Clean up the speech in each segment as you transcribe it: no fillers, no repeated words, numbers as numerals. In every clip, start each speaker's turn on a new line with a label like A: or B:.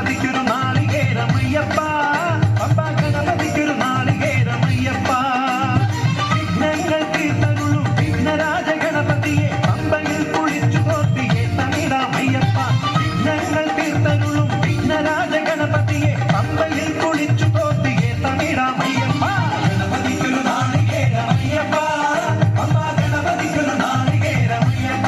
A: ഗണപതിക്കൊരു നാളികേരമയ്യപ്പ പമ്പ ഗണപതിക്കൊരു നാളികേരമയ്യപ്പ വിഘ്നങ്ങൾ തീർത്തരുളും വിഘ്നരാജ ഗണപതിയെ പമ്പയിൽ കുളിച്ചു തോർത്തിയെ തമിഴാമയ്യപ്പ വിഘ്നങ്ങൾ തീർത്തരുളും വിഘ്നരാജ ഗണപതിയെ പമ്പയിൽ കുളിച്ചു തോർത്തിയെ തമിഴാമയ്യപ്പ ഗണപതിക്കൊരു നാളികേരമയ്യപ്പ പമ്പ ഗണപതിക്കൊരു നാളികേരമയ്യപ്പ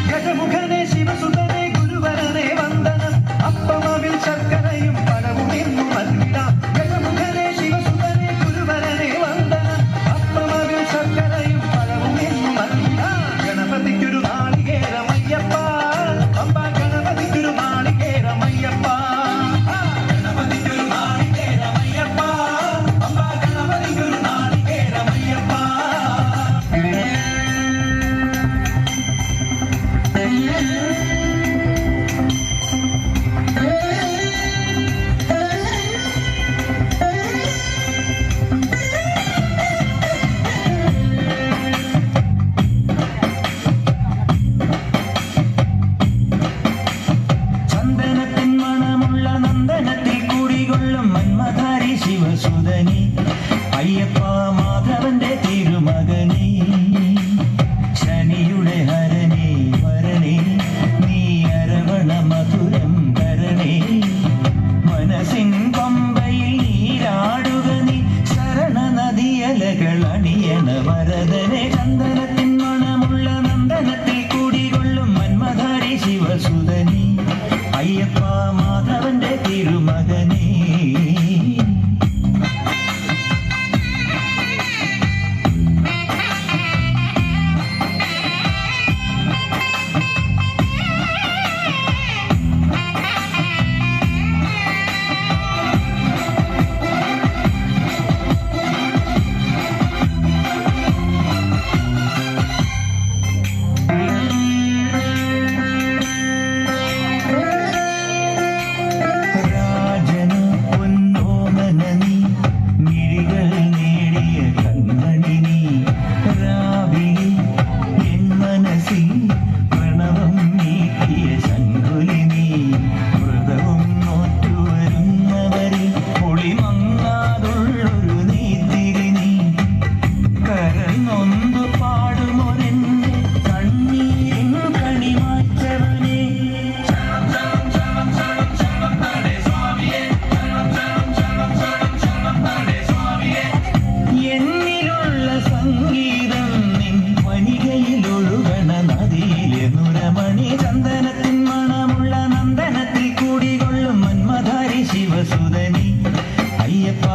A: ഗജമുഖനെ ശിവസുതനെ ഗുരുവരനെ വന്ദനം അപ്പമാവിൽ ശർക്കരയും പഴവും എന്നു നൽകിടാം ഗജമുഖനെ ശിവസുതനെ ഗുരുവരനെ വന്ദനം അപ്പമാവിൽ ശർക്കരയും പഴവും എന്നു നൽകിടാം ഗണപതിക്കൊരു നാളികേരമയ്യപ്പ പമ്പ ഗണപതിക്കൊരു നാളികേരമയ്യപ്പ ഗണപതിക്കൊരു നാളികേരമയ്യപ്പ പമ്പ ഗണപതിക്കൊരു നാളികേരമയ്യപ്പ ചന്ദനത്തിൻ മണമുള്ള നന്ദനത്തിൽ കൂടികൊള്ളും മന്മധാരി ശിവസുതനി അയ്യപ്പ മാധവന്റെ തിരുമകനെ ശനിയുടെ ഹരനെ വരണേ നീ അരവണ മധുരം തരണേ മനസ്സിൻ പമ്പയിൽ നീരാടുക നീ ശരണ നദിയലകൾ അണിയണ വരദനെ ചന്ദനത്തിൻ മണമുള്ള നന്ദനത്തിൽ കൂടികൊള്ളും മന്മധാരി ശിവസുതനി അയ്യപ്പ മാധവന്റെ തിരുമകനെ ചന്ദനത്തിൻ മണമുള്ള നന്ദനത്തിൽ കൂടികൊള്ളും മന്മധാരി ശിവസുതനി അയ്യപ്പ